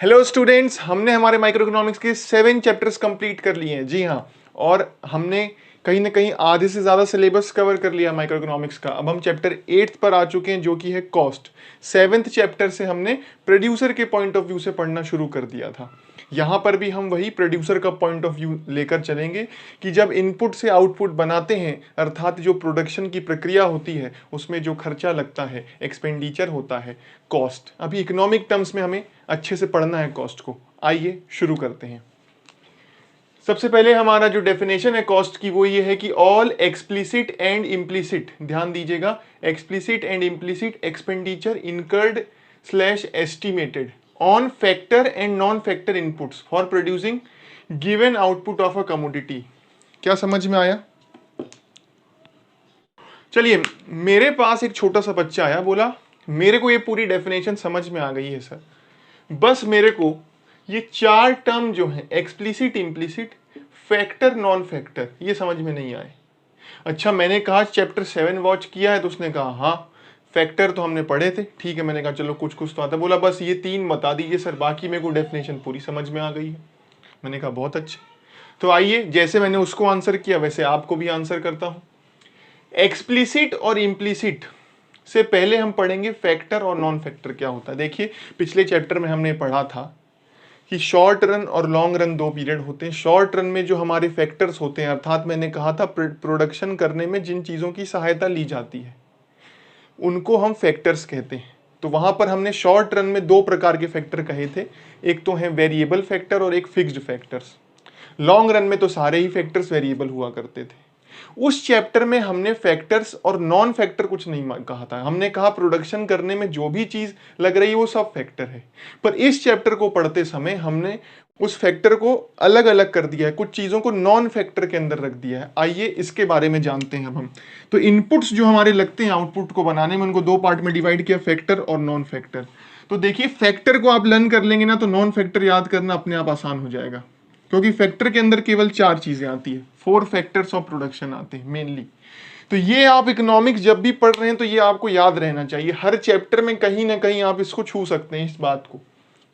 Hello students, हमने हमारे micro economics के 7 चैप्टर्स कंप्लीट कर लिए हैं। जी हाँ, और हमने कहीं ना कहीं आधे से ज़्यादा सिलेबस कवर कर लिया माइक्रो इकोनॉमिक्स का। अब हम चैप्टर 8 पर आ चुके हैं जो कि है कॉस्ट। 7th चैप्टर से हमने प्रोड्यूसर के पॉइंट ऑफ व्यू से पढ़ना शुरू कर दिया था। यहाँ पर भी हम वही प्रोड्यूसर का पॉइंट ऑफ व्यू लेकर चलेंगे कि जब इनपुट से आउटपुट बनाते हैं, अर्थात जो प्रोडक्शन की प्रक्रिया होती है उसमें जो खर्चा लगता है, एक्सपेंडिचर होता है, कॉस्ट। अभी इकोनॉमिक टर्म्स में हमें अच्छे से पढ़ना है कॉस्ट को। आइए शुरू करते हैं। सबसे पहले हमारा जो डेफिनेशन है कॉस्ट की वो ये है कि ऑल एक्सप्लिसिट एंड इम्प्लिसिट, ध्यान दीजिएगा, explicit and implicit expenditure incurred slash estimated on factor and non factor inputs for producing given output of a commodity. क्या समझ में आया? चलिए, मेरे पास एक छोटा सा बच्चा आया, बोला मेरे को ये पूरी डेफिनेशन समझ में आ गई है सर, बस मेरे को ये 4 टर्म जो है explicit, implicit, factor, non factor, ये समझ में नहीं आए। अच्छा, मैंने कहा चैप्टर 7 वॉच किया है? तो उसने कहा हाँ, फैक्टर तो हमने पढ़े थे। ठीक है, मैंने कहा चलो कुछ कुछ तो आता है। बोला बस ये 3 बता दीजिए सर, बाकी मेरे को डेफिनेशन पूरी समझ में आ गई है। मैंने कहा बहुत अच्छा। तो आइए, जैसे मैंने उसको आंसर किया वैसे आपको भी आंसर करता हूं। एक्सप्लिसिट और इम्प्लिसिट से पहले हम पढ़ेंगे फैक्टर और नॉन फैक्टर क्या होता है। देखिए, पिछले चैप्टर में हमने पढ़ा था कि शॉर्ट रन और लॉन्ग रन 2 पीरियड होते हैं। शॉर्ट रन में जो हमारे फैक्टर्स होते हैं, अर्थात मैंने कहा था प्रोडक्शन करने में जिन चीज़ों की सहायता ली जाती है उनको हम फैक्टर्स कहते हैं। तो वहां पर हमने शॉर्ट रन में 2 प्रकार के फैक्टर कहे थे, एक तो है वेरिएबल फैक्टर और एक फिक्स्ड फैक्टर्स। लॉन्ग रन में तो सारे ही फैक्टर्स वेरिएबल हुआ करते थे। उस चैप्टर में हमने फैक्टर्स और नॉन फैक्टर कुछ नहीं कहा था। हमने कहा प्रोडक्शन करने में जो भी चीज लग रही है वो सब फैक्टर है। पर इस चैप्टर को पढ़ते समय हमने उस फैक्टर को अलग अलग कर दिया है, कुछ चीजों को नॉन फैक्टर के अंदर रख दिया है। आइए इसके बारे में जानते हैं अब हम। तो इनपुट्स जो हमारे लगते हैं आउटपुट को बनाने में, उनको 2 पार्ट में डिवाइड किया, फैक्टर और नॉन फैक्टर। तो देखिए, फैक्टर को आप लर्न कर लेंगे ना तो नॉन फैक्टर याद करना अपने आप आसान हो जाएगा, क्योंकि फैक्टर के अंदर केवल 4 चीजें आती है। 4 फैक्टर्स ऑफ प्रोडक्शन आते हैं मेनली। तो ये आप इकोनॉमिक्स जब भी पढ़ रहे हैं तो ये आपको याद रहना चाहिए। हर चैप्टर में कहीं ना कहीं आप इसको छू सकते हैं, इस बात को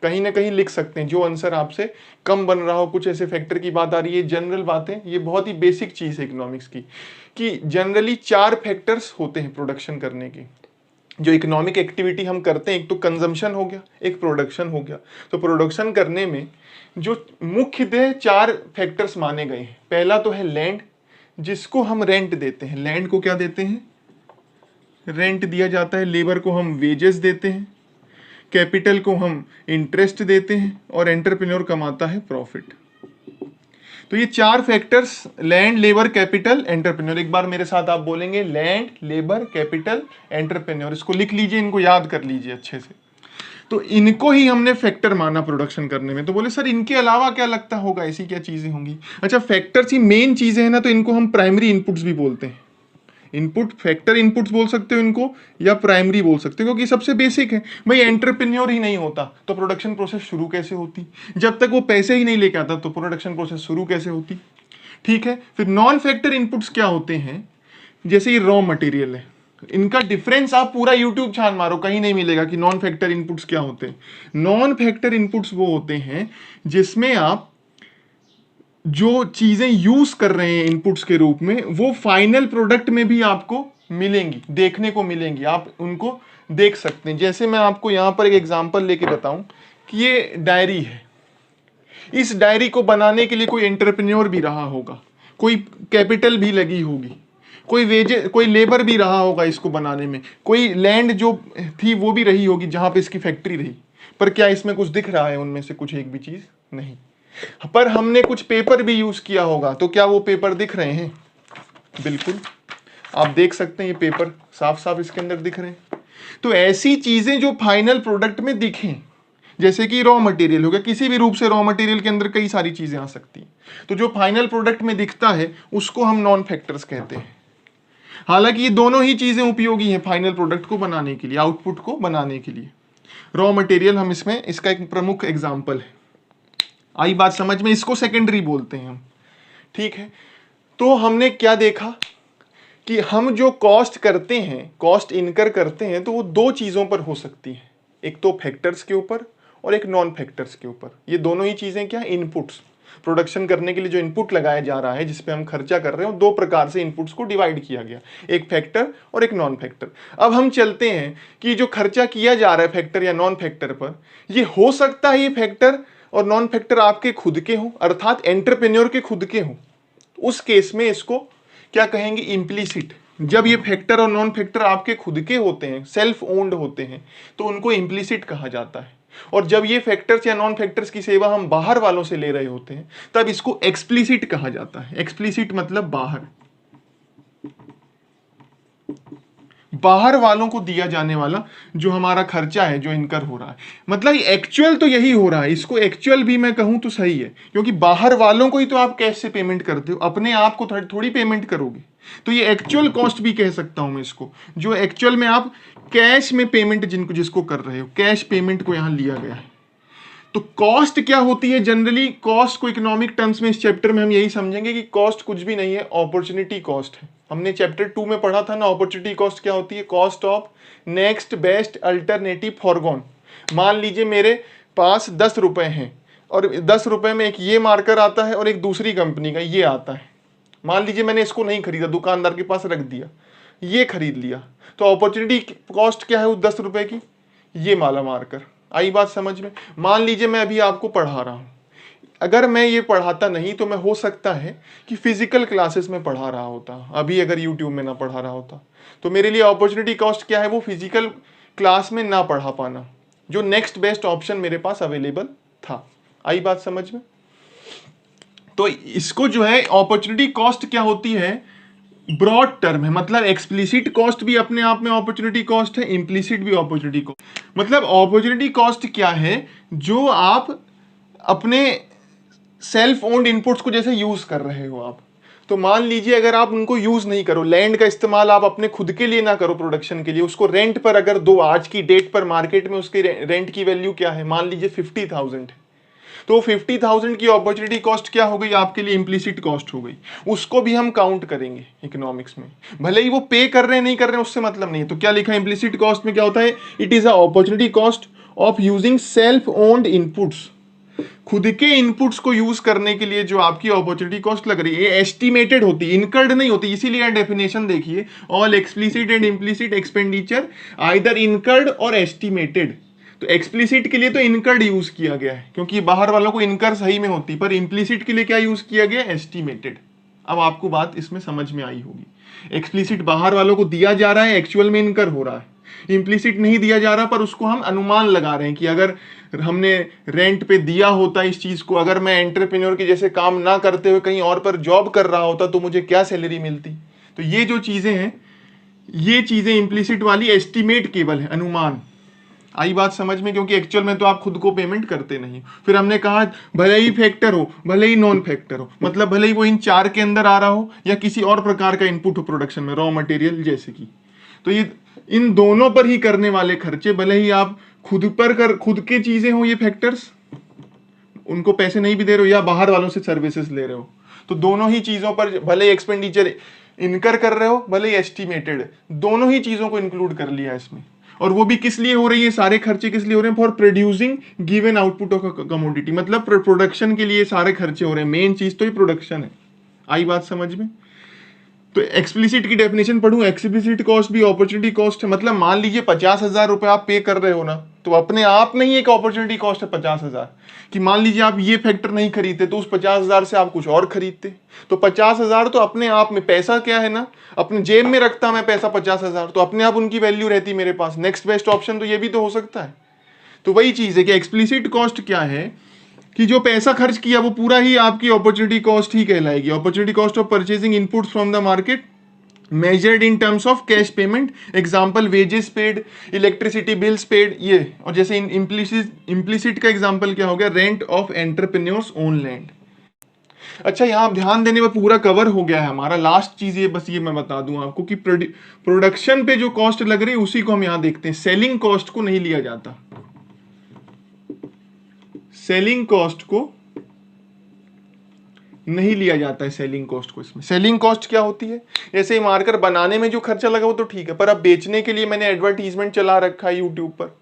कहीं ना कहीं लिख सकते हैं। जो आंसर आपसे कम बन रहा हो, कुछ ऐसे फैक्टर की बात आ रही है, जनरल बातें, ये बहुत ही बेसिक चीज है इकोनॉमिक्स की, कि जनरली 4 फैक्टर्स होते हैं प्रोडक्शन करने के। जो इकोनॉमिक एक्टिविटी हम करते हैं, एक तो कंजम्पशन हो गया, एक प्रोडक्शन हो गया। तो प्रोडक्शन करने में जो मुख्यतः 4 फैक्टर्स माने गए हैं, पहला तो है लैंड, जिसको हम रेंट देते हैं। लैंड को क्या देते हैं? रेंट दिया जाता है। लेबर को हम वेजेस देते हैं, कैपिटल को हम इंटरेस्ट देते हैं, और एंटरप्रेन्योर कमाता है प्रॉफिट। तो ये 4 factors, land, labour, capital, entrepreneur. एक बार मेरे साथ आप बोलेंगे, लैंड, लेबर, कैपिटल, एंटरप्रेन्योर। इसको लिख लीजिए, इनको याद कर लीजिए अच्छे से। तो इनको ही हमने फैक्टर माना प्रोडक्शन करने में। तो बोले सर इनके अलावा क्या लगता होगा, ऐसी क्या चीजें होंगी? अच्छा, फैक्टर्स ही मेन चीजें हैं ना, तो इनको हम प्राइमरी इनपुट्स भी बोलते हैं। इनपुट, फैक्टर इनपुट्स बोल सकते हो इनको, या प्राइमरी बोल सकते हो, क्योंकि सबसे बेसिक है। भाई एंटरप्रेन्योर ही नहीं होता तो प्रोडक्शन प्रोसेस शुरू कैसे होती? जब तक वो पैसे ही नहीं लेके आता तो प्रोडक्शन प्रोसेस शुरू कैसे होती? ठीक है। फिर नॉन फैक्टर इनपुट्स क्या होते हैं? जैसे ये रॉ मटेरियल है, इनका डिफरेंस आप पूरा यूट्यूब छान मारो, कहीं नहीं मिलेगा कि नॉन फैक्टर इनपुट्स क्या होते हैं। नॉन फैक्टर इनपुट्स वो होते हैं जिसमें आप जो चीजें यूज कर रहे हैं इनपुट्स के रूप में, वो फाइनल प्रोडक्ट में भी आपको मिलेंगी, देखने को मिलेंगी, आप उनको देख सकते हैं। जैसे मैं आपको यहां पर एक एग्जांपल लेके बताऊं कि ये डायरी है। इस डायरी को बनाने के लिए कोई एंटरप्रेन्योर भी रहा होगा, कोई कैपिटल भी लगी होगी, कोई वेजे, कोई लेबर भी रहा होगा इसको बनाने में, कोई लैंड जो थी वो भी रही होगी जहां पे इसकी फैक्ट्री रही। पर क्या इसमें कुछ दिख रहा है? उनमें से कुछ एक भी चीज नहीं। पर हमने कुछ पेपर भी यूज किया होगा, तो क्या वो पेपर दिख रहे हैं? बिल्कुल, आप देख सकते हैं ये पेपर साफ साफ इसके अंदर दिख रहे हैं। तो ऐसी चीजें जो फाइनल प्रोडक्ट में दिखें, जैसे कि रॉ मटेरियल हो गया, किसी भी रूप से रॉ मटेरियल के अंदर कई सारी चीजें आ सकती हैं, तो जो फाइनल प्रोडक्ट में दिखता है उसको हम नॉन फैक्टर्स कहते हैं। हालांकि ये दोनों ही चीजें उपयोगी हैं फाइनल प्रोडक्ट को बनाने के लिए, आउटपुट को बनाने के लिए। रॉ मटेरियल हम इसमें, इसका एक प्रमुख एग्जाम्पल है। आई बात समझ में? इसको सेकेंडरी बोलते हैं हम। ठीक है। तो हमने क्या देखा कि हम जो कॉस्ट करते हैं, कॉस्ट इनकर करते हैं, तो वो 2 चीजों पर हो सकती है। एक तो फैक्टर्स के ऊपर और एक नॉन फैक्टर्स के ऊपर। ये दोनों ही चीजें क्या, इनपुट्स, प्रोडक्शन करने के लिए जो इनपुट लगाया जा रहा है, जिसपे हम खर्चा कर रहे हो, दो प्रकार से इनपुट्स को डिवाइड किया गया, एक फैक्टर और एक नॉन फैक्टर। अब हम चलते हैं कि जो खर्चा किया जा रहा है फैक्टर या नॉन फैक्टर पर, ये हो सकता है ये फैक्टर और नॉन फैक्टर आपके खुद के हों, अर्थात एंटरप्रेन्योर के खुद के हों। उस केस में इसको क्या कहेंगे, इम्प्लीसिट। जब ये फैक्टर और नॉन फैक्टर आपके खुद के होते हैं, सेल्फ ओन्ड होते हैं, तो उनको इम्प्लीसिट कहा जाता है। और जब ये फैक्टर्स या नॉन फैक्टर्स की सेवा हम बाहर वालों से ले रहे होते हैं, तब इसको एक्सप्लिसिट कहा जाता है। एक्सप्लिसिट मतलब बाहर, बाहर वालों को दिया जाने वाला जो हमारा खर्चा है, जो इनकर हो रहा है। मतलब एक्चुअल तो यही हो रहा है, इसको एक्चुअल भी मैं कहूं तो सही है, क्योंकि बाहर वालों को ही तो आप कैश से पेमेंट करते हो, अपने आप को थोड़ी पेमेंट करोगे। तो ये एक्चुअल कॉस्ट भी कह सकता हूं मैं इसको, जो एक्चुअल में आप कैश में पेमेंट जिसको कर रहे हो, कैश पेमेंट को यहां लिया गया है। तो कॉस्ट क्या होती है जनरली, कॉस्ट को इकोनॉमिक टर्म्स में इस चैप्टर में हम यही समझेंगे कि कॉस्ट कुछ भी नहीं है, अपॉर्चुनिटी कॉस्ट है। हमने चैप्टर 2 में पढ़ा था ना, अपॉर्चुनिटी कॉस्ट क्या होती है, cost of next best alternative foregone. मान लीजिए मेरे पास 10 रुपए हैं और 10 रुपए में एक ये मार्कर आता है और एक दूसरी कंपनी का ये आता है। मान लीजिए मैंने इसको नहीं खरीदा, दुकानदार के पास रख दिया, ये खरीद लिया, तो अपॉर्चुनिटी कॉस्ट क्या है उस 10 रुपए की, ये माला मार्कर। आई बात समझ में। मान लीजिए मैं अभी आपको पढ़ा रहा हूं, अगर मैं ये पढ़ाता नहीं तो मैं हो सकता है कि फिजिकल क्लासेस में पढ़ा रहा होता, अभी अगर यूट्यूब में ना पढ़ा रहा होता, तो मेरे लिए अपॉर्चुनिटी कॉस्ट क्या है, वो फिजिकल क्लास में ना पढ़ा पाना, जो नेक्स्ट बेस्ट ऑप्शन मेरे पास अवेलेबल था। आई बात समझ में। तो इसको जो है अपॉर्चुनिटी कॉस्ट क्या होती है, ब्रॉड टर्म है, मतलब एक्सप्लिसिट कॉस्ट भी अपने आप में अपॉर्चुनिटी कॉस्ट है, इम्प्लिसिट भी अपॉर्चुनिटी कॉस्ट। मतलब अपॉर्चुनिटी कॉस्ट क्या है, जो आप अपने सेल्फ ओन्ड इनपुट्स को जैसे यूज कर रहे हो आप, तो मान लीजिए अगर आप उनको यूज नहीं करो, लैंड का इस्तेमाल आप अपने खुद के लिए ना करो प्रोडक्शन के लिए, उसको रेंट पर अगर दो, आज की डेट पर मार्केट में उसके रेंट की वैल्यू क्या है, मान लीजिए 50,000 है, तो 50,000 की अपॉर्चुनिटी कॉस्ट क्या हो गई आपके लिए, इम्प्लिसिट कॉस्ट हो गई। उसको भी हम काउंट करेंगे इकोनॉमिक्स में, भले ही वो पे कर रहे हैं नहीं कर रहे हैं उससे मतलब नहीं है। तो क्या लिखा है इम्प्लिसिट कॉस्ट में, क्या होता है, it is a opportunity cost of using self owned inputs. खुद के इनपुट्स को यूज करने के लिए जो आपकी अपॉर्चुनिटी कॉस्ट लग रही है, ये एस्टिमेटेड होती है, इनकर्ड नहीं होती। इसीलिए डेफिनेशन देखिए, all explicit and implicit expenditure either incurred और एस्टिमेटेड। तो एक्सप्लिसिट के लिए तो इनकर्ड यूज किया गया है, क्योंकि बाहर वालों को इनकर सही में होती, पर इम्प्लिसिट के लिए क्या यूज किया गया, एस्टिमेटेड। अब आपको बात इसमें समझ में आई होगी। एक्सप्लिसिट बाहर वालों को दिया जा रहा है, एक्चुअल में इनकर हो रहा है। इम्प्लिसिट नहीं दिया जा रहा, पर उसको हम अनुमान लगा रहे हैं कि अगर हमने रेंट पे दिया होता इस चीज को, अगर मैं एंटरप्रेन्योर के जैसे काम ना करते हुए कहीं और पर जॉब कर रहा होता, तो मुझे क्या सैलरी मिलती। तो ये जो चीजें हैं, ये चीजें इम्प्लिसिट वाली एस्टिमेट केवल है, अनुमान। आई बात समझ में, क्योंकि एक्चुअल में तो आप खुद को पेमेंट करते नहीं। फिर हमने कहा भले ही फैक्टर हो, भले ही नॉन फैक्टर हो, मतलब भले ही वो इन चार के अंदर आ रहा हो या किसी और प्रकार का इनपुट हो प्रोडक्शन में, रॉ मटेरियल जैसे कि, तो ये इन दोनों पर ही करने वाले खर्चे, भले ही आप खुद के चीजें हो ये फैक्टर्स, उनको पैसे नहीं भी दे रहे हो या बाहर वालों से सर्विसेज ले रहे हो, तो दोनों ही चीजों पर भले एक्सपेंडिचर इनकर कर रहे हो, भले ही एस्टिमेटेड, दोनों ही चीजों को इंक्लूड कर लिया इसमें। और वो भी किस लिए हो रही है, सारे खर्चे किस लिए हो रहे हैं, for producing given output of commodity, मतलब प्रोडक्शन के लिए सारे खर्चे हो रहे हैं। मेन चीज तो ये प्रोडक्शन है। आई बात समझ में। तो एक्सप्लिसिट की डेफिनेशन पढ़ूं, एक्सप्लिसिट कॉस्ट भी अपॉर्चुनिटी कॉस्ट है। मतलब मान लीजिए 50,000 रुपए आप पे कर रहे हो ना, तो अपने आप में ही एक अपॉर्चुनिटी कॉस्ट है 50,000 कि मान लीजिए आप ये फैक्टर नहीं खरीदते, तो उस 50,000 से आप कुछ और खरीदते, तो 50,000 तो अपने आप में, पैसा क्या है ना, अपने जेब में रखता मैं पैसा 50,000, तो अपने आप उनकी वैल्यू रहती मेरे पास। नेक्स्ट बेस्ट ऑप्शन तो ये भी तो हो सकता है। तो वही चीज है कि एक्सप्लिसिट कॉस्ट क्या है, कि जो पैसा खर्च किया वो पूरा ही आपकी अपॉर्चुनिटी कॉस्ट ही कहलाएगी। Opportunity cost of purchasing inputs from the market measured in terms of cash payment, example wages paid, electricity bills paid, ये। और जैसे इम्प्लिसिट का एग्जांपल क्या हो गया, rent of entrepreneurs own land. अच्छा, यहां आप ध्यान देने पर पूरा कवर हो गया है हमारा। लास्ट चीज ये, बस ये मैं बता दूं आपको कि प्रोडक्शन पे जो कॉस्ट लग रही है उसी को हम यहां देखते हैं। सेलिंग कॉस्ट को नहीं लिया जाता, सेलिंग कॉस्ट को नहीं लिया जाता है, सेलिंग कॉस्ट को इसमें। सेलिंग कॉस्ट क्या होती है, जैसे मार्कर बनाने में जो खर्चा लगा वो तो ठीक है, पर अब बेचने के लिए मैंने एडवर्टीजमेंट चला रखा है यूट्यूब पर,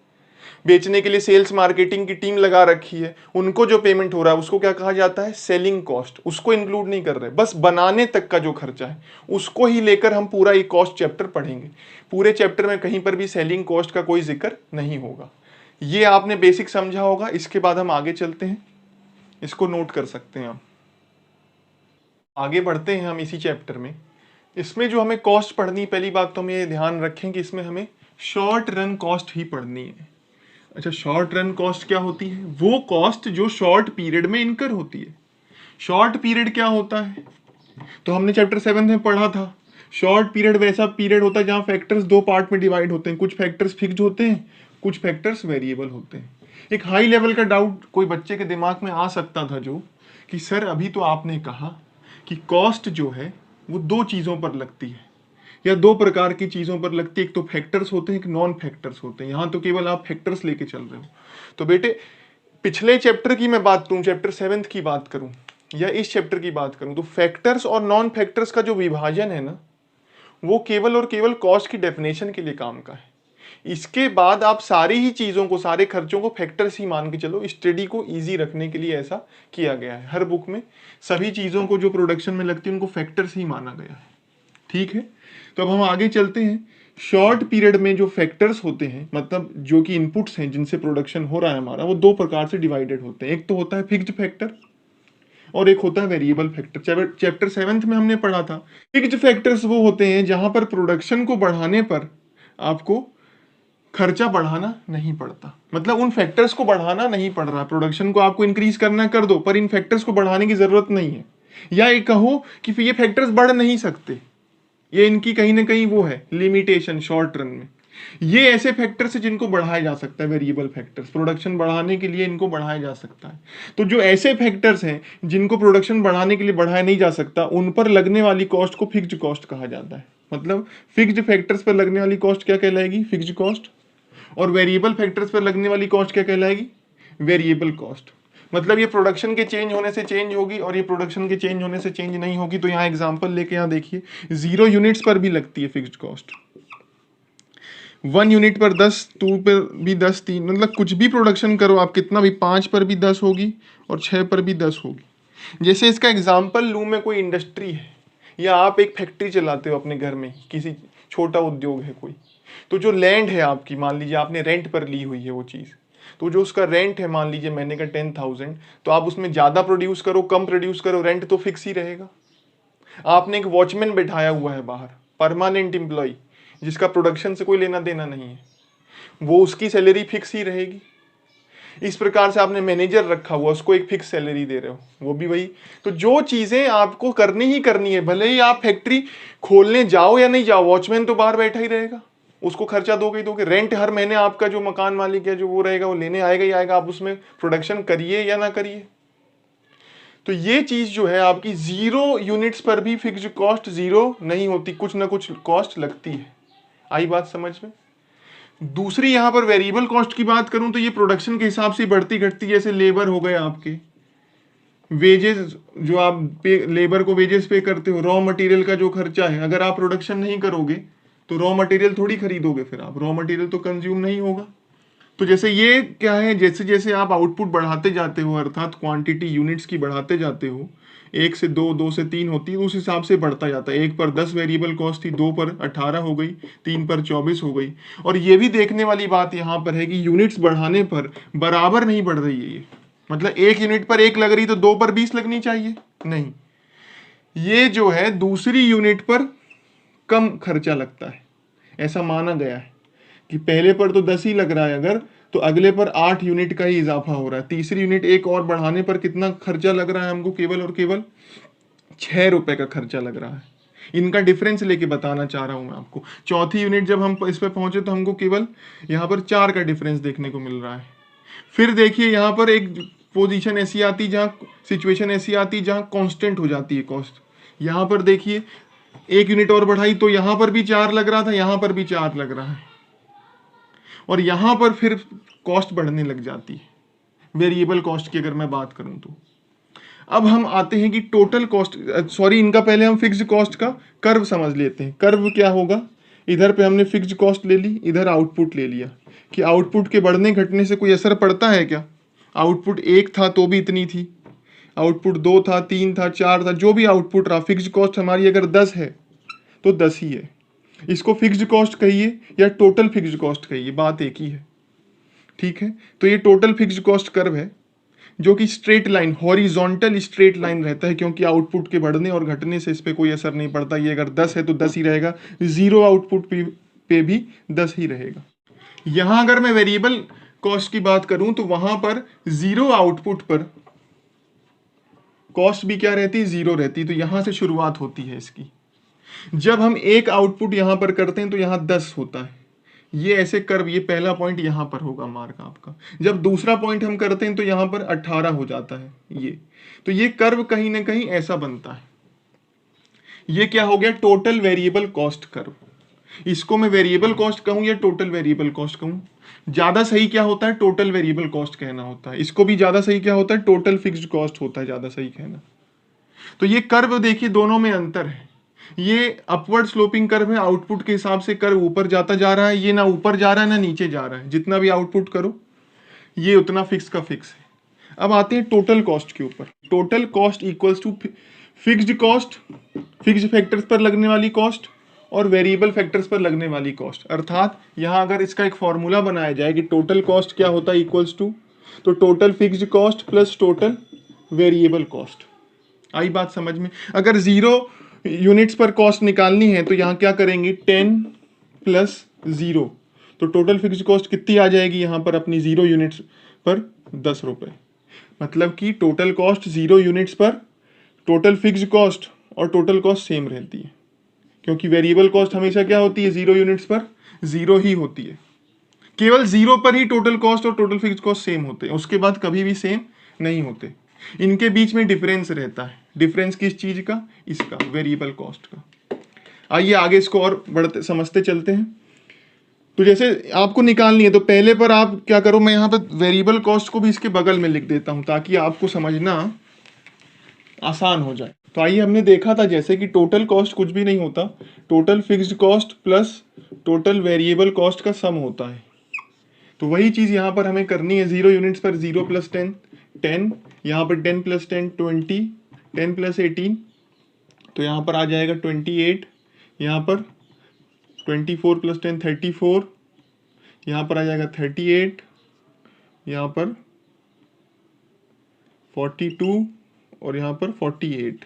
बेचने के लिए सेल्स मार्केटिंग की टीम लगा रखी है, उनको जो पेमेंट हो रहा है उसको क्या कहा जाता है, सेलिंग कॉस्ट। उसको इंक्लूड नहीं कर रहे, बस बनाने तक का जो खर्चा है उसको ही लेकर हम पूरा ये कॉस्ट चैप्टर पढ़ेंगे। पूरे चैप्टर में कहीं पर भी सेलिंग कॉस्ट का कोई जिक्र नहीं होगा। ये आपने बेसिक समझा होगा। इसके बाद हम आगे चलते हैं, इसको नोट कर सकते हैं आप। आगे बढ़ते हैं हम इसी चैप्टर में। इसमें जो हमें कॉस्ट पढ़नी, पहली बात तो हम ये ध्यान रखें कि इसमें हमें शॉर्ट रन कॉस्ट ही पढ़नी है। अच्छा, शॉर्ट रन कॉस्ट क्या होती है? वो कॉस्ट जो शॉर्ट पीरियड में इनकर होती है। शॉर्ट पीरियड क्या होता है? तो हमने चैप्टर 7 में पढ़ा था, शॉर्ट पीरियड वैसा पीरियड होता है जहां फैक्टर्स दो पार्ट में डिवाइड होते हैं। कुछ फैक्टर्स फिक्स्ड होते हैं, कुछ फैक्टर्स वेरिएबल होते हैं। एक हाई लेवल का डाउट कोई बच्चे के दिमाग में आ सकता था, जो कि सर अभी तो आपने कहा कि कॉस्ट जो है वो दो चीज़ों पर लगती है, या दो प्रकार की चीज़ों पर लगती है। एक तो फैक्टर्स होते हैं, एक नॉन फैक्टर्स होते हैं। यहाँ तो केवल आप फैक्टर्स लेके चल रहे हो। तो बेटे, पिछले चैप्टर की मैं बात करूँ, चैप्टर 7 की बात करूँ या इस चैप्टर की बात करूँ, तो फैक्टर्स और नॉन फैक्टर्स का जो विभाजन है ना, वो केवल और केवल कॉस्ट की डेफिनेशन के लिए काम का है। इसके बाद आप सारी ही चीज़ों को, सारे खर्चों को फैक्टर्स ही मान के चलो। स्टडी को इजी रखने के लिए ऐसा किया गया है। हर बुक में सभी चीज़ों को जो प्रोडक्शन में लगती है उनको फैक्टर्स ही माना गया है। ठीक है, तो अब हम आगे चलते हैं। शॉर्ट पीरियड में जो फैक्टर्स होते हैं, मतलब जो कि इनपुट्स हैं जिनसे प्रोडक्शन हो रहा है हमारा, वो दो प्रकार से डिवाइडेड होते हैं। एक तो होता है फिक्स्ड फैक्टर और एक होता है वेरिएबल फैक्टर। चैप्टर 7 में हमने पढ़ा था फिक्स्ड फैक्टर्स वो होते हैं जहां पर प्रोडक्शन को बढ़ाने पर आपको खर्चा बढ़ाना नहीं पड़ता। मतलब उन फैक्टर्स को बढ़ाना नहीं पड़ रहा, प्रोडक्शन को आपको इंक्रीज करना कर दो, पर इन फैक्टर्स को बढ़ाने की जरूरत नहीं है। या ये कहो कि ये फैक्टर्स बढ़ नहीं सकते, ये इनकी कहीं ना कहीं वो है लिमिटेशन शॉर्ट रन में। ये ऐसे फैक्टर्स है जिनको बढ़ाया जा सकता है, वेरिएबल फैक्टर्स। प्रोडक्शन बढ़ाने के लिए इनको बढ़ाया जा सकता है। तो जो ऐसे फैक्टर्स हैं जिनको प्रोडक्शन बढ़ाने के लिए बढ़ाया नहीं जा सकता, उन पर लगने वाली कॉस्ट को फिक्स्ड कॉस्ट कहा जाता है। मतलब फिक्स्ड फैक्टर्स पर लगने वाली कॉस्ट क्या कहलाएगी, फिक्स्ड कॉस्ट। और वेरिएबल फैक्टर्स पर लगने वाली कॉस्ट क्या कहलाएगी, वेरिएबल कॉस्ट। मतलब ये प्रोडक्शन के चेंज होने से चेंज होगी और ये प्रोडक्शन के चेंज होने से चेंज नहीं होगी। तो यहाँ एग्जांपल लेके यहाँ देखिए, 0 यूनिट्स पर भी लगती है फिक्स्ड कॉस्ट, 1 यूनिट पर 10, 2 पर भी 10, 3, मतलब कुछ भी प्रोडक्शन करो आप, कितना भी, 5 पर भी 10 होगी और 6 पर भी 10 होगी। जैसे इसका एग्जाम्पल लूँ मैं, कोई इंडस्ट्री है या आप एक फैक्ट्री चलाते हो अपने घर में, किसी छोटा उद्योग है कोई, तो जो लैंड है आपकी, मान लीजिए आपने रेंट पर ली हुई है वो चीज़, तो जो उसका रेंट है मान लीजिए महीने का 10,000, तो आप उसमें ज़्यादा प्रोड्यूस करो कम प्रोड्यूस करो, रेंट तो फिक्स ही रहेगा। आपने एक वॉचमैन बैठाया हुआ है बाहर, परमानेंट एम्प्लॉय, जिसका प्रोडक्शन से कोई लेना देना नहीं है, वो उसकी सैलरी फिक्स ही रहेगी। इस प्रकार से आपने मैनेजर रखा हुआ, उसको एक फिक्स सैलरी दे रहे हो, वो भी वही। तो जो चीज़ें आपको करनी ही करनी है, भले ही आप फैक्ट्री खोलने जाओ या नहीं जाओ, वॉचमैन तो बाहर बैठा ही रहेगा, उसको खर्चा दोगे ही दोगे। रेंट हर महीने आपका जो मकान मालिक है जो वो रहेगा, वो लेने आएगा ही आएगा, आप उसमें प्रोडक्शन करिए या ना करिए। तो ये चीज जो है आपकी, 0 यूनिट्स पर भी फिक्स्ड कॉस्ट 0 नहीं होती, कुछ ना कुछ कॉस्ट लगती है। आई बात समझ में? दूसरी यहां पर वेरिएबल कॉस्ट की बात करूं तो ये प्रोडक्शन के हिसाब से बढ़ती घटती, जैसे लेबर हो गए आपके, वेजेस जो आप पे, लेबर को वेजेस पे करते हो, रॉ मटेरियल का जो खर्चा है, अगर आप प्रोडक्शन नहीं करोगे तो रॉ मटेरियल थोड़ी खरीदोगे, फिर आप रॉ मटेरियल तो कंज्यूम नहीं होगा। तो जैसे ये क्या है, जैसे जैसे आप आउटपुट बढ़ाते जाते हो, अर्थात क्वांटिटी यूनिट्स की बढ़ाते जाते हो, 1 से 2, 2 से 3 होती है, उस हिसाब से बढ़ता जाता है। 1 पर 10 वेरिएबल कॉस्ट थी, 2 पर 18 हो गई, 3 पर 24 हो गई। और ये भी देखने वाली बात यहाँ पर है कि यूनिट्स बढ़ाने पर बराबर नहीं बढ़ रही है ये। मतलब 1 यूनिट पर 1 लग रही तो 2 पर 20 लगनी चाहिए, नहीं, ये जो है दूसरी यूनिट पर कम खर्चा लगता है। ऐसा माना गया है कि पहले पर तो 10 ही लग रहा है अगर, तो अगले पर 8 यूनिट का ही इजाफा हो रहा है। तीसरी यूनिट एक और बढ़ाने पर कितना खर्चा लग रहा है हमको, केवल और केवल 6 रुपए का खर्चा लग रहा है। इनका डिफरेंस लेके बताना चाह रहा हूं मैं आपको। चौथी यूनिट जब हम इस पर पहुंचे तो हमको केवल यहाँ पर 4 का डिफरेंस देखने को मिल रहा है। फिर देखिए यहाँ पर एक पोजीशन ऐसी आती, जहाँ सिचुएशन ऐसी आती जहाँ कांस्टेंट हो जाती है कॉस्ट। यहाँ पर देखिए 1 यूनिट और बढ़ाई तो यहाँ पर भी 4 लग रहा था, यहाँ पर भी 4 लग रहा है, और यहां पर फिर कॉस्ट बढ़ने लग जाती है, वेरिएबल कॉस्ट की अगर मैं बात करूं तो। अब हम आते हैं कि टोटल कॉस्ट, सॉरी, इनका पहले हम फिक्स्ड कॉस्ट का कर्व समझ लेते हैं। कर्व क्या होगा, इधर पे हमने फिक्स्ड कॉस्ट ले ली, इधर आउटपुट ले लिया, कि आउटपुट के बढ़ने घटने से कोई असर पड़ता है क्या? आउटपुट 1 था तो भी इतनी थी, आउटपुट 2 था, 3 था, 4 था, जो भी आउटपुट रहा, फिक्स्ड कॉस्ट हमारी अगर 10 है तो 10 ही है। इसको फिक्स्ड कॉस्ट कहिए या टोटल फिक्स्ड कॉस्ट कहिए, बात एक ही है। ठीक है, तो ये टोटल फिक्स्ड कॉस्ट कर्व है जो कि straight line, horizontal straight line रहता है, क्योंकि आउटपुट के बढ़ने और घटने से इस पर कोई असर नहीं पड़ता। ये अगर 10 है तो 10 ही रहेगा, जीरो आउटपुट पे भी 10 ही रहेगा। यहां अगर मैं वेरिएबल कॉस्ट की बात करूं तो वहां पर जीरो आउटपुट पर कॉस्ट भी क्या रहती है? जीरो रहती है। तो यहां से शुरुआत होती है इसकी। जब हम एक आउटपुट यहां पर करते हैं तो यहां 10 होता है, ये ऐसे कर्व, ये पहला पॉइंट यहां पर होगा मार्क आपका। जब दूसरा पॉइंट हम करते हैं तो यहां पर 18 हो जाता है ये। तो ये कर्व कहीं ना कहीं ऐसा बनता है। ये क्या हो गया? Total variable cost curve. इसको मैं वेरिएबल कॉस्ट कहूं या टोटल वेरिएबल कॉस्ट कहूं? ज्यादा सही क्या होता है? टोटल वेरिएबल कॉस्ट कहना होता है। इसको भी ज्यादा सही क्या होता है? टोटल फिक्स्ड कॉस्ट होता है ज्यादा सही कहना। तो ये कर्व देखिए, दोनों में अंतर है। ये अपवर्ड स्लोपिंग कर्व है, आउटपुट के हिसाब से कर्व ऊपर जाता जा रहा है। ये ना ऊपर जा रहा है ना नीचे जा रहा है, जितना भी आउटपुट करो ये उतना फिक्स का फिक्स है। अब आते हैं टोटल कॉस्ट के ऊपर। Total cost equals to fixed cost, fixed factors पर लगने वाली कॉस्ट, और वेरिएबल फैक्टर्स पर लगने वाली कॉस्ट। अर्थात यहां अगर इसका एक फॉर्मूला बनाया जाए कि टोटल कॉस्ट क्या होता है इक्वल्स टू, तो total fixed cost plus total variable cost. आई बात समझ में? अगर 0 यूनिट्स पर कॉस्ट निकालनी है तो यहां क्या करेंगे? 10 प्लस 0, तो टोटल फिक्स्ड कॉस्ट कितनी आ जाएगी यहां पर अपनी 0 यूनिट्स पर? 10 रुपए। मतलब कि टोटल कॉस्ट 0 यूनिट्स पर टोटल फिक्स्ड कॉस्ट और टोटल कॉस्ट सेम रहती है, क्योंकि वेरिएबल कॉस्ट हमेशा क्या होती है? 0 यूनिट्स पर 0 ही होती है। केवल 0 पर ही टोटल कॉस्ट और टोटल फिक्स्ड कॉस्ट सेम होते हैं, उसके बाद कभी भी सेम नहीं होते। इनके बीच में डिफरेंस रहता है। डिफरेंस किस चीज का? इसका, वेरिएबल कॉस्ट का। आइए आगे इसको और बढ़ते समझते चलते हैं। तो जैसे आपको निकालनी है तो पहले पर आप क्या करो, मैं यहाँ पर वेरिएबल कॉस्ट को भी इसके बगल में लिख देता हूं ताकि आपको समझना आसान हो जाए। तो आइए, हमने देखा था जैसे कि टोटल कॉस्ट कुछ भी नहीं होता, total fixed cost plus total variable cost का सम होता है। तो वही चीज यहाँ पर हमें करनी है। 0 यूनिट्स पर 0 प्लस 10, 10, यहाँ पर 10 प्लस 10 20, 10 प्लस 18, तो यहाँ पर आ जाएगा 28, यहाँ पर 24 प्लस 10 34, यहाँ पर आ जाएगा 38, यहाँ पर 42 और यहाँ पर 48।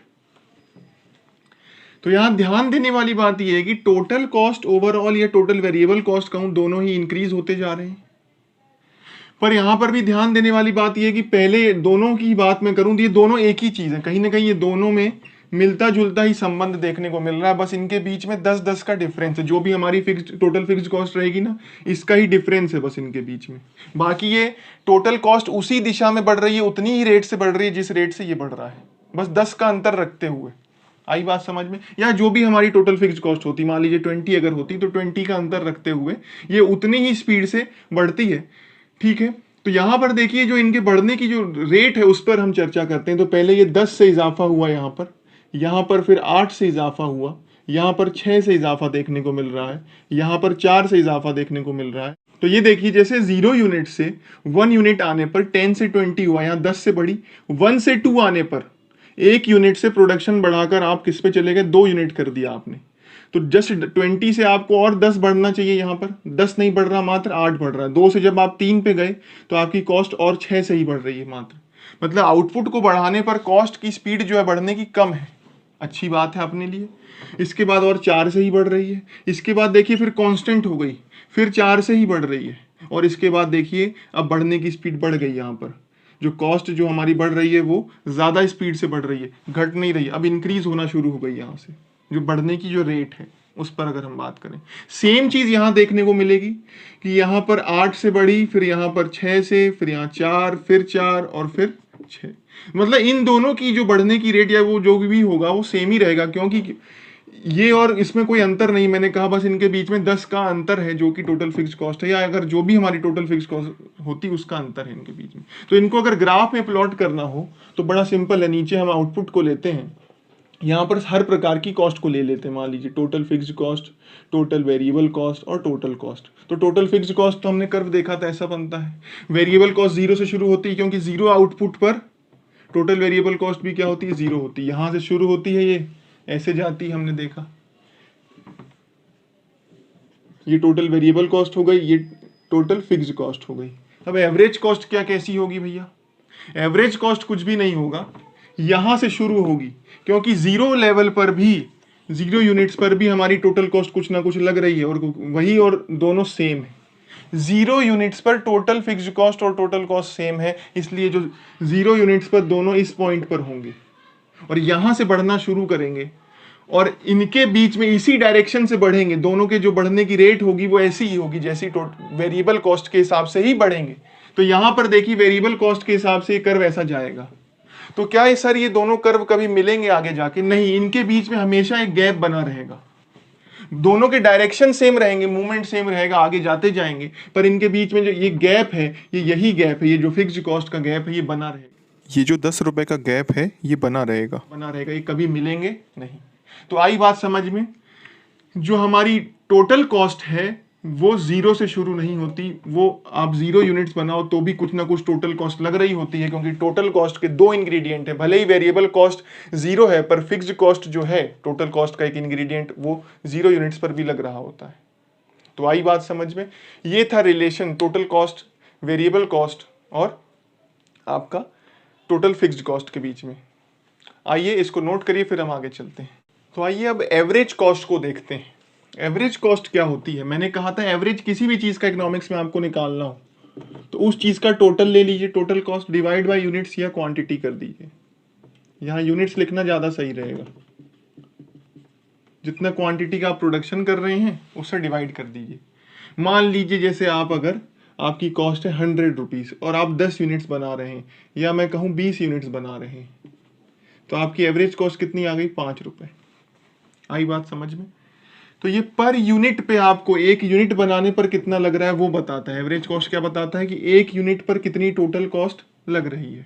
तो यहाँ ध्यान देने वाली बात यह है कि टोटल कॉस्ट ओवरऑल या टोटल वेरिएबल कॉस्ट कहूँ, दोनों ही इंक्रीज होते जा रहे हैं। पर यहां पर भी ध्यान देने वाली बात यह है कि पहले दोनों की बात मैं करूं तो ये दोनों एक ही चीज है, कहीं ना कहीं ये दोनों में मिलता जुलता ही संबंध देखने को मिल रहा है। बस इनके बीच में 10-10 का डिफरेंस है। जो भी हमारी फिक्स्ड टोटल फिक्स्ड कॉस्ट रहेगी ना, इसका ही डिफरेंस है बस इनके बीच में। बाकी ये टोटल कॉस्ट उसी दिशा में बढ़ रही है, उतनी ही रेट से बढ़ रही है जिस रेट से ये बढ़ रहा है, बस 10 का अंतर रखते हुए। आई बात समझ में? या जो भी हमारी टोटल फिक्स्ड कॉस्ट होती, मान लीजिए 20 अगर होती तो 20 का अंतर रखते हुए ये उतनी ही स्पीड से बढ़ती है। ठीक है, तो यहां पर देखिए जो इनके बढ़ने की जो रेट है उस पर हम चर्चा करते हैं। तो पहले ये 10 से इजाफा हुआ, यहां पर फिर 8 से इजाफा हुआ, यहां पर 6 से इजाफा देखने को मिल रहा है, यहां पर 4 से इजाफा देखने को मिल रहा है। तो ये देखिए जैसे 0 यूनिट से 1 यूनिट आने पर 10 से 20 हुआ, यहाँ 10 से बढ़ी, 1 से 2 आने पर 1 यूनिट से प्रोडक्शन बढ़ाकर आप किस पे चले गए? 2 यूनिट कर दिया आपने। तो जस्ट 20 से आपको और 10 बढ़ना चाहिए, यहाँ पर 10 नहीं बढ़ रहा, मात्र 8 बढ़ रहा है। 2 से जब आप 3 पे गए तो आपकी कॉस्ट और 6 से ही बढ़ रही है मात्र। मतलब आउटपुट को बढ़ाने पर कॉस्ट की स्पीड जो है बढ़ने की कम है, अच्छी बात है अपने लिए। इसके बाद और 4 से ही बढ़ रही है। इसके बाद देखिए फिर कांस्टेंट हो गई, फिर 4 से ही बढ़ रही है, और इसके बाद देखिए अब बढ़ने की स्पीड बढ़ गई। यहाँ पर जो कॉस्ट जो हमारी बढ़ रही है वो ज़्यादा स्पीड से बढ़ रही है, घट नहीं रही, अब इंक्रीज होना शुरू हो गई। यहाँ से जो बढ़ने की जो रेट है उस पर अगर हम बात करें, सेम चीज़ यहाँ देखने को मिलेगी कि यहाँ पर 8 से बढ़ी, फिर यहाँ पर 6 से, फिर यहाँ 4, फिर 4 और फिर 6। मतलब इन दोनों की जो बढ़ने की रेट या वो जो भी होगा वो सेम ही रहेगा, क्योंकि ये और इसमें कोई अंतर नहीं। मैंने कहा बस इनके बीच में 10 का अंतर है जो कि टोटल फिक्स कॉस्ट है, या अगर जो भी हमारी टोटल फिक्स कॉस्ट होती उसका अंतर है इनके बीच में। तो इनको अगर ग्राफ में प्लॉट करना हो तो बड़ा सिंपल है। नीचे हम आउटपुट को लेते हैं, यहाँ पर हर प्रकार की कॉस्ट को ले लेते हैं। मान लीजिए total fixed cost, total variable cost और टोटल कॉस्ट। तो टोटल फिक्स्ड कॉस्ट तो हमने कर्व देखा था, ऐसा बनता है। वेरिएबल कॉस्ट जीरो से शुरू होती है, क्योंकि जीरो आउटपुट पर टोटल वेरिएबल कॉस्ट भी क्या होती है, जीरो होती है। यहाँ से शुरू होती है, ये ऐसे जाती है, हमने देखा। ये टोटल वेरिएबल कॉस्ट हो गई, ये टोटल फिक्स्ड कॉस्ट हो गई। अब एवरेज कॉस्ट क्या कैसी होगी भैया? एवरेज कॉस्ट कुछ भी नहीं होगा, यहां से शुरू होगी, क्योंकि जीरो लेवल पर भी, जीरो यूनिट्स पर भी हमारी टोटल कॉस्ट कुछ ना कुछ लग रही है, और वही, और दोनों सेम है। जीरो यूनिट्स पर टोटल फिक्स्ड कॉस्ट और टोटल कॉस्ट सेम है, इसलिए जो जीरो यूनिट्स पर दोनों इस पॉइंट पर होंगे और यहां से बढ़ना शुरू करेंगे, और इनके बीच में इसी डायरेक्शन से बढ़ेंगे। दोनों के जो बढ़ने की रेट होगी वो ऐसी ही होगी जैसी वेरिएबल कॉस्ट के हिसाब से ही बढ़ेंगे। तो यहां पर देखिए वेरिएबल कॉस्ट के हिसाब से ये कर्व ऐसा जाएगा। तो क्या है सर, ये दोनों कर्व कभी मिलेंगे आगे जाके? नहीं, इनके बीच में हमेशा एक गैप बना रहेगा। दोनों के डायरेक्शन सेम रहेंगे, मूवमेंट सेम रहेगा, आगे जाते जाएंगे, पर इनके बीच में जो ये गैप है, ये यही गैप है, ये जो फिक्स्ड कॉस्ट का गैप है, ये बना रहेगा। ये जो 10 रुपए का गैप है, ये बना रहेगा, ये कभी मिलेंगे नहीं। तो आई बात समझ में? जो हमारी टोटल कॉस्ट है वो जीरो से शुरू नहीं होती, वो आप जीरो यूनिट्स बनाओ तो भी कुछ ना कुछ टोटल कॉस्ट लग रही होती है, क्योंकि टोटल कॉस्ट के दो इंग्रेडिएंट है। भले ही वेरिएबल कॉस्ट जीरो है, पर फिक्स्ड कॉस्ट जो है टोटल कॉस्ट का एक इंग्रेडिएंट, वो जीरो यूनिट्स पर भी लग रहा होता है। तो आई बात समझ में? ये था relation total cost, variable cost और आपका टोटल फिक्स्ड कॉस्ट के बीच में। आइए इसको नोट करिए, फिर हम आगे चलते हैं। तो आइए अब एवरेज कॉस्ट को देखते हैं। एवरेज कॉस्ट क्या होती है? मैंने कहा था एवरेज किसी भी चीज का इकोनॉमिक्स में आपको निकालना हो तो उस चीज का टोटल ले लीजिए, total cost divide by units या क्वांटिटी कर दीजिए। यहाँ यूनिट्स लिखना ज्यादा सही रहेगा। जितना क्वांटिटी का आप प्रोडक्शन कर रहे हैं उससे डिवाइड कर दीजिए। मान लीजिए जैसे आप, अगर आपकी कॉस्ट है 100 रुपीज और आप 10 यूनिट्स बना रहे हैं, या मैं कहूँ 20 यूनिट्स बना रहे हैं, तो आपकी एवरेज कॉस्ट कितनी आ गई? 5 रुपए। आई बात समझ में? तो ये पर यूनिट पे आपको एक यूनिट बनाने पर कितना लग रहा है वो बताता है। एवरेज कॉस्ट क्या बताता है कि एक यूनिट पर कितनी टोटल कॉस्ट लग रही है।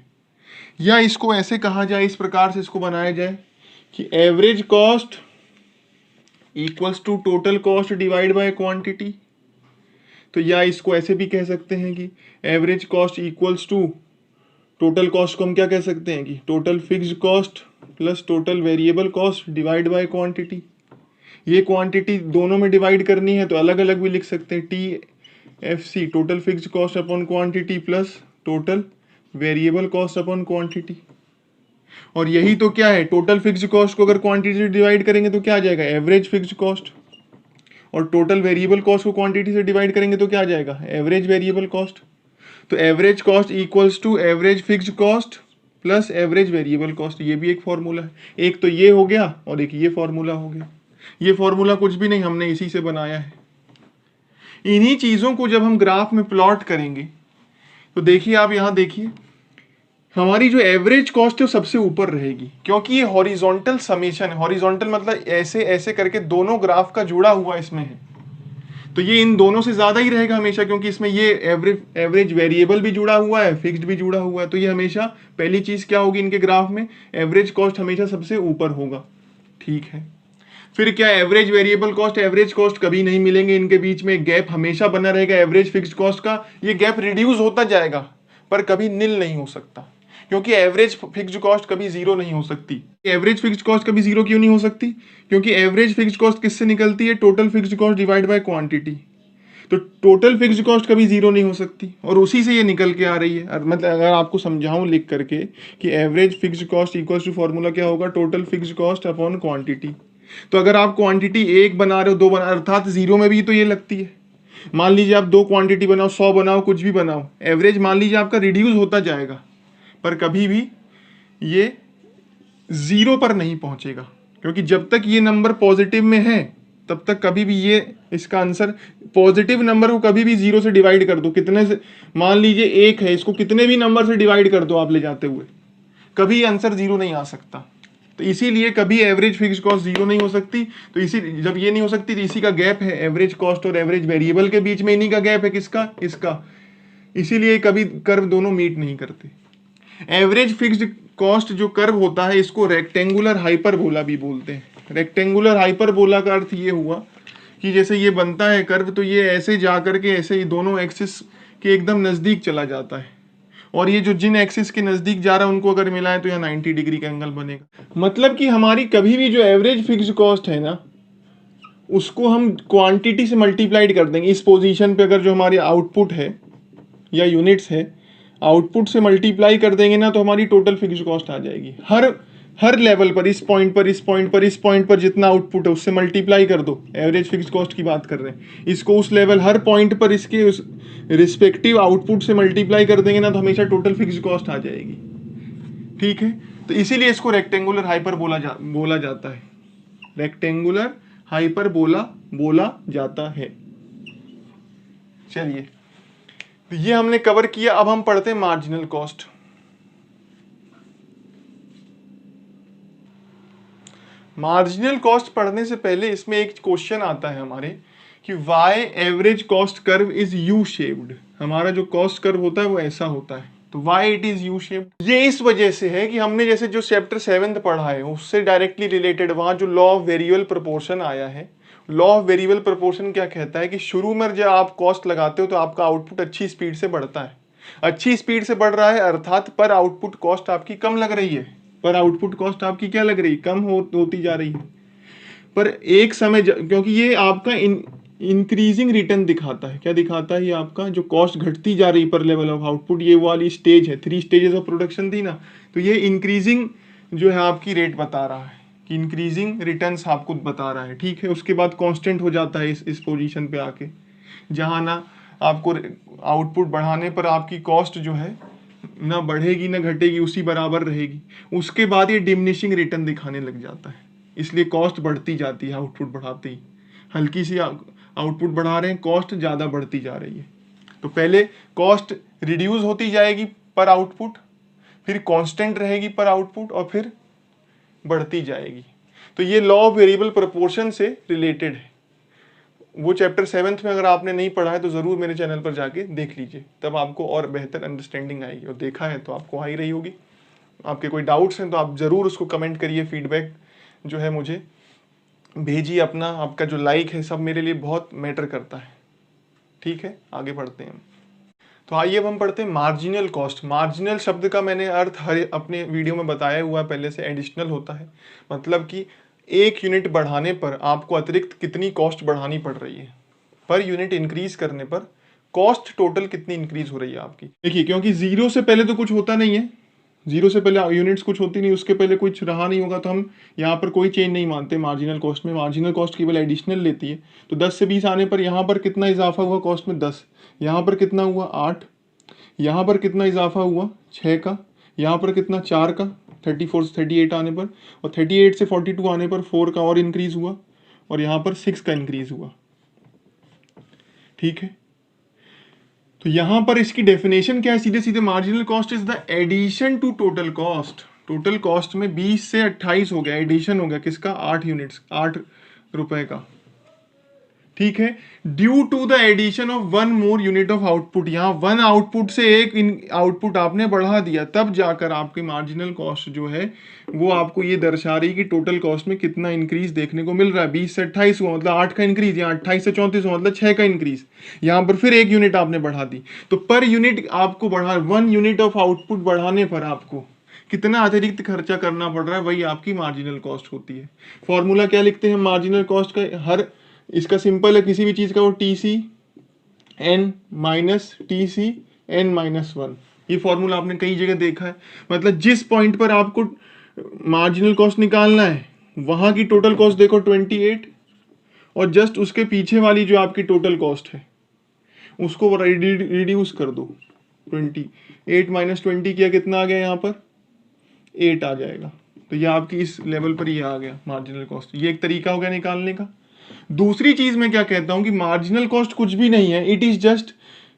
या इसको ऐसे कहा जाए, इस प्रकार से इसको बनाया जाए कि average cost equals to total cost divide by quantity. तो या इसको ऐसे भी कह सकते हैं कि average cost equals to total cost को हम क्या कह सकते हैं कि total fixed cost plus total variable cost divide by quantity. ये क्वांटिटी दोनों में डिवाइड करनी है तो अलग अलग भी लिख सकते हैं, TFC total fixed cost upon quantity plus total variable cost upon quantity. और यही तो क्या है, टोटल फिक्स्ड कॉस्ट को अगर क्वांटिटी से डिवाइड करेंगे तो क्या आ जाएगा? Average fixed cost. और टोटल वेरिएबल कॉस्ट को क्वांटिटी से डिवाइड करेंगे तो क्या आ जाएगा? Average variable cost. तो average cost equals to average fixed cost plus average variable cost. ये भी एक फॉर्मूला है। एक तो ये हो गया और एक ये फॉर्मूला हो गया। ये फॉर्मूला कुछ भी नहीं, हमने इसी से बनाया है। इन्हीं चीजों को जब हम ग्राफ में प्लॉट करेंगे तो देखिए, आप यहां देखिए, हमारी जो एवरेज कॉस्ट है वो सबसे ऊपर रहेगी, क्योंकि ये हॉरिजॉन्टल समेशन है। हॉरिजॉन्टल मतलब ऐसे ऐसे करके दोनों ग्राफ का जुड़ा हुआ इसमें है, तो ये इन दोनों से ज्यादा ही रहेगा हमेशा, क्योंकि इसमें ये एवरेज वेरिएबल भी जुड़ा हुआ है, फिक्स्ड भी जुड़ा हुआ है। तो ये हमेशा पहली चीज क्या होगी इनके ग्राफ में? एवरेज कॉस्ट हमेशा सबसे ऊपर होगा। ठीक है, फिर क्या? Average variable cost, average cost कभी नहीं मिलेंगे, इनके बीच में गैप हमेशा बना रहेगा एवरेज फिक्स्ड कॉस्ट का। ये गैप रिड्यूस होता जाएगा पर कभी नील नहीं हो सकता, क्योंकि एवरेज फिक्स्ड कॉस्ट कभी जीरो नहीं हो सकती। एवरेज फिक्स्ड कॉस्ट कभी जीरो क्यों नहीं हो सकती? क्योंकि एवरेज फिक्स्ड कॉस्ट किससे निकलती है? Total fixed cost divide by quantity. तो टोटल फिक्स्ड कॉस्ट कभी जीरो नहीं हो सकती, और उसी से ये निकल के आ रही है। मतलब अगर आपको समझाऊं लिख करके कि average fixed cost equals to formula क्या होगा? Total fixed cost upon quantity. तो अगर आप क्वांटिटी एक बना रहे हो, दो बना, अर्थात जीरो में भी तो ये लगती है। मान लीजिए आप 2 क्वांटिटी बनाओ, 100 बनाओ, कुछ भी बनाओ, एवरेज मान लीजिए आपका रिड्यूस होता जाएगा, पर कभी भी ये जीरो पर नहीं पहुंचेगा, क्योंकि जब तक ये नंबर पॉजिटिव में है तब तक कभी भी ये, इसका आंसर, पॉजिटिव नंबर को कभी भी जीरो से डिवाइड कर दो, कितने से, मान लीजिए 1 है, इसको कितने भी नंबर से डिवाइड कर दो आप ले जाते हुए, कभी आंसर जीरो नहीं आ सकता। तो इसीलिए कभी एवरेज फिक्स्ड कॉस्ट जीरो नहीं हो सकती। तो इसी, जब ये नहीं हो सकती तो इसी का गैप है एवरेज कॉस्ट और एवरेज वेरिएबल के बीच में, इन्हीं का गैप है। किसका? इसका। इसीलिए कभी कर्व दोनों मीट नहीं करते। एवरेज फिक्स्ड कॉस्ट जो कर्व होता है इसको रेक्टेंगुलर हाइपरबोला भी बोलते हैं। रेक्टेंगुलर हाइपरबोला का अर्थ ये हुआ कि जैसे ये बनता है कर्व तो ये ऐसे जा करके ऐसे ही दोनों एक्सिस के एकदम नज़दीक चला जाता है, और ये जो जिन एक्सिस के नज़दीक जा रहा है उनको अगर मिलाएं तो यहाँ 90 डिग्री का एंगल बनेगा। मतलब कि हमारी कभी भी जो एवरेज फिक्स्ड कॉस्ट है ना उसको हम क्वांटिटी से मल्टीप्लाइड कर देंगे। इस पोजीशन पे अगर जो हमारी आउटपुट है या यूनिट्स है, आउटपुट से मल्टीप्लाई कर देंगे ना तो हमारी टोटल फिक्स्ड कॉस्ट आ जाएगी। हर लेवल पर, इस पॉइंट पर, इस पॉइंट पर, इस पॉइंट पर जितना आउटपुट है उससे मल्टीप्लाई कर दो। एवरेज फिक्स्ड कॉस्ट की बात कर रहे हैं, इसको उस लेवल हर पॉइंट पर इसके उस रिस्पेक्टिव आउटपुट से मल्टीप्लाई कर देंगे ना तो हमेशा टोटल फिक्स्ड कॉस्ट आ जाएगी। ठीक है, तो इसीलिए इसको रेक्टेंगुलर हाइपर बोला जाता है। रेक्टेंगुलर हाइपरबोला बोला जाता है। चलिए, तो ये हमने कवर किया। अब हम पढ़ते हैं मार्जिनल कॉस्ट। मार्जिनल कॉस्ट पढ़ने से पहले इसमें एक क्वेश्चन आता है हमारे कि why average cost curve is U shaped. हमारा जो कॉस्ट कर्व होता है वो ऐसा होता है, तो why it is U shaped. ये इस वजह से है कि हमने जैसे जो चैप्टर 7 पढ़ा है उससे डायरेक्टली रिलेटेड वहां जो लॉ ऑफ वेरिएबल प्रोपोर्शन आया है। लॉ ऑफ वेरिएबल प्रोपोर्शन क्या कहता है कि शुरू में जब आप कॉस्ट लगाते हो तो आपका आउटपुट अच्छी स्पीड से बढ़ता है। अच्छी स्पीड से बढ़ रहा है अर्थात पर आउटपुट कॉस्ट आपकी कम लग रही है। पर आउटपुट कॉस्ट आपकी क्या लग रही है? कम होती जा रही है। पर एक समय क्योंकि ये आपका इंक्रीजिंग रिटर्न दिखाता है। क्या दिखाता है? ये आपका जो कॉस्ट घटती जा रही पर लेवल ऑफ आउटपुट, ये वाली स्टेज है, 3 स्टेजेस ऑफ प्रोडक्शन थी ना, तो ये इंक्रीजिंग जो है आपकी रेट बता रहा है कि इंक्रीजिंग रिटर्न्स आपको बता रहा है। ठीक है, उसके बाद कांस्टेंट हो जाता है इस पोजीशन पे आके, जहाँ ना आपको आउटपुट बढ़ाने पर आपकी कॉस्ट जो है ना बढ़ेगी ना घटेगी, उसी बराबर रहेगी। उसके बाद ये डिमिनिशिंग रिटर्न दिखाने लग जाता है, इसलिए कॉस्ट बढ़ती जाती है आउटपुट बढ़ाते ही। हल्की सी आउटपुट बढ़ा रहे हैं, कॉस्ट ज़्यादा बढ़ती जा रही है। तो पहले कॉस्ट रिड्यूस होती जाएगी पर आउटपुट, फिर कांस्टेंट रहेगी पर आउटपुट, और फिर बढ़ती जाएगी। तो ये लॉ ऑफ वेरिएबल प्रोपोर्शन से रिलेटेड है। वो चैप्टर 7 में अगर आपने नहीं पढ़ा है तो ज़रूर मेरे चैनल पर जाके देख लीजिए, तब आपको और बेहतर अंडरस्टैंडिंग आएगी। और देखा है तो आपको आ ही रही होगी। आपके कोई डाउट्स हैं तो आप ज़रूर उसको कमेंट करिए, फीडबैक जो है मुझे भेजिए अपना। आपका जो लाइक है सब मेरे लिए बहुत मैटर करता है। ठीक है, आगे बढ़ते हैं। तो आइए अब हम पढ़ते हैं मार्जिनल कॉस्ट। मार्जिनल शब्द का मैंने अर्थ हर अपने वीडियो में बताया हुआ है पहले से। एडिशनल होता है, मतलब कि एक यूनिट बढ़ाने पर आपको अतिरिक्त कितनी कॉस्ट बढ़ानी पड़ रही है। पर यूनिट इंक्रीज करने पर कॉस्ट टोटल कितनी इंक्रीज हो रही है आपकी। देखिए, क्योंकि जीरो से पहले तो कुछ होता नहीं है, जीरो से पहले यूनिट्स कुछ होती नहीं, उसके पहले कुछ रहा नहीं होगा, तो हम यहाँ पर कोई चेंज नहीं मानते मार्जिनल कॉस्ट में। मार्जिनल कॉस्ट केवल एडिशनल लेती है। तो 10 से 20 आने पर यहाँ पर कितना इजाफा हुआ कॉस्ट में? 10। यहाँ पर कितना हुआ? 8। यहाँ पर कितना इजाफा हुआ? 6 का। यहाँ पर कितना? 4 का। 34 से 38 आने पर, और 38 से 42 आने पर 4 का और इंक्रीज हुआ, और यहाँ पर 6 का इंक्रीज हुआ। ठीक है, तो यहां पर इसकी डेफिनेशन क्या है? सीधे सीधे marginal cost is the addition to total cost. Total cost में 20 से 28 हो गया, एडिशन हो गया किसका? 8 यूनिट्स, 8 रुपए का। ठीक है, due to the addition of 1 more unit of output. यहाँ 1 आउटपुट से एक आउटपुट आपने बढ़ा दिया, तब जाकर आपकी मार्जिनल कॉस्ट जो है वो आपको ये दर्शा रही कि टोटल कॉस्ट में कितना इंक्रीज देखने को मिल रहा है। 20 से 28 हुआ मतलब 8 का इंक्रीज, यहाँ 28 से 34 हुआ मतलब 6 का इंक्रीज। यहाँ पर फिर एक यूनिट आपने बढ़ा दी, तो पर यूनिट आपको बढ़ा, 1 यूनिट ऑफ आउटपुट बढ़ाने पर आपको कितना अतिरिक्त खर्चा करना पड़ रहा है, वही आपकी मार्जिनल कॉस्ट होती है। फॉर्मूला क्या लिखते हैं मार्जिनल कॉस्ट का? हर इसका सिंपल है, किसी भी चीज का वो TC n minus TC n minus 1। ये फॉर्मूला आपने कई जगह देखा है। मतलब जिस पॉइंट पर आपको मार्जिनल कॉस्ट निकालना है वहां की टोटल कॉस्ट देखो 28, और जस्ट उसके पीछे वाली जो आपकी टोटल कॉस्ट है उसको रिड्यूस कर दो। 28 माइनस 20 किया, कितना आ गया? यहाँ पर 8 आ जाएगा। तो ये आपकी इस लेवल पर ये आ गया मार्जिनल कॉस्ट। ये एक तरीका हो गया निकालने का। दूसरी चीज मैं क्या कहता हूं कि मार्जिनल कॉस्ट कुछ भी नहीं है, it is just,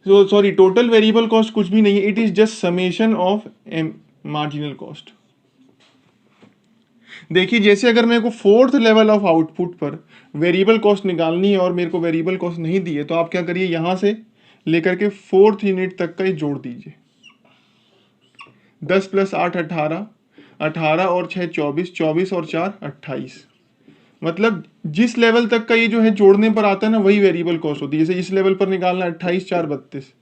sorry, total variable cost कुछ भी नहीं है, it is just summation of marginal cost. देखिए, जैसे अगर मेरे को 4th लेवल ऑफ आउटपुट पर वेरिएबल कॉस्ट निकालनी है और मेरे को वेरिएबल कॉस्ट नहीं दी है, तो आप क्या करिए, यहां से लेकर के 4th यूनिट तक का ये जोड़ दीजिए। 10 + 8 18, 18 और 6 24, 24 और 4 28। मतलब जिस लेवल तक का ये जो है जोड़ने पर आता है ना, वही वेरिएबल कॉस्ट होती है। जैसे इस लेवल पर निकालना 28 4 32,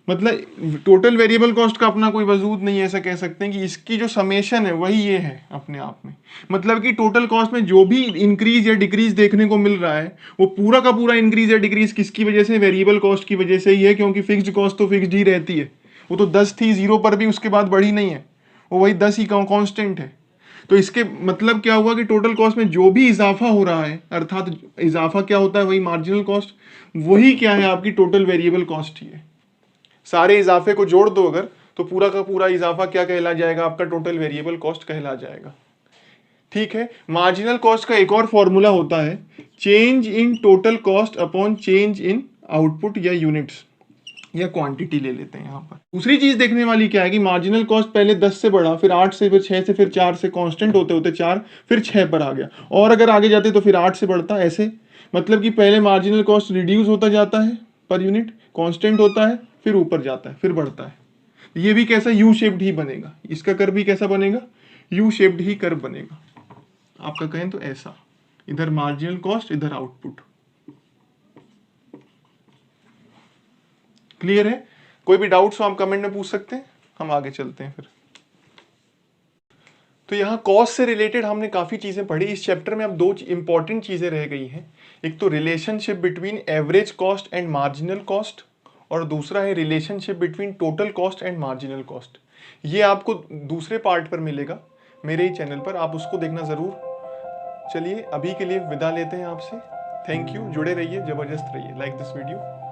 मतलब टोटल वेरिएबल कॉस्ट का अपना कोई वजूद नहीं है, ऐसा कह सकते हैं कि इसकी जो समेशन है वही ये है अपने आप में। मतलब कि टोटल कॉस्ट में जो भी इंक्रीज या डिक्रीज देखने को मिल रहा है, वो पूरा का पूरा इंक्रीज या डिक्रीज किसकी वजह से? वेरिएबल कॉस्ट की वजह से ही है, क्योंकि फिक्स्ड कॉस्ट तो फिक्स्ड ही रहती है। वो तो 10 थी, 0 पर भी उसके बाद बढ़ी नहीं है, वो वही 10 ही कांस्टेंट है। तो इसके मतलब क्या हुआ कि टोटल कॉस्ट में जो भी इजाफा हो रहा है, अर्थात इजाफा क्या होता है? वही मार्जिनल कॉस्ट, वही क्या है? आपकी टोटल वेरिएबल कॉस्ट ही है। सारे इजाफे को जोड़ दो अगर, तो पूरा का पूरा इजाफा क्या कहला जाएगा? आपका टोटल वेरिएबल कॉस्ट कहला जाएगा। ठीक है। मार्जिनल कॉस्ट का एक और फॉर्मूला होता है, change in total cost upon change in output या यूनिट्स या क्वांटिटी ले लेते हैं यहाँ पर। दूसरी चीज देखने वाली क्या है कि मार्जिनल कॉस्ट पहले 10 से बढ़ा, फिर 8 से, फिर 6 से, फिर 4 से, कांस्टेंट होते होते 4, फिर 6 पर आ गया, और अगर आगे जाते तो फिर 8 से बढ़ता, ऐसे। मतलब कि पहले मार्जिनल कॉस्ट रिड्यूस होता जाता है पर यूनिट, कांस्टेंट होता है, फिर ऊपर जाता है, फिर बढ़ता है। ये भी कैसा? यू शेप्ड ही बनेगा। इसका कर्व भी कैसा बनेगा? यू शेप्ड ही कर्व बनेगा। आपका कहें तो ऐसा, इधर मार्जिनल कॉस्ट, इधर आउटपुट। क्लियर है? कोई भी डाउट्स हो आप कमेंट में पूछ सकते हैं, हम आगे चलते हैं फिर। तो यहाँ कॉस्ट से रिलेटेड हमने काफी चीजें पढ़ी। इस चैप्टर में अब दो इंपॉर्टेंट चीजें रह गई हैं। एक तो relationship between average cost and marginal cost, और दूसरा है relationship between total cost and marginal cost. ये आपको दूसरे पार्ट पर मिलेगा मेरे ही चैनल पर, आप उसको देखना जरूर। चलिए अभी के लिए विदा लेते हैं आपसे। थैंक यू, जुड़े रहिए, जबरदस्त रहिए, लाइक दिस वीडियो।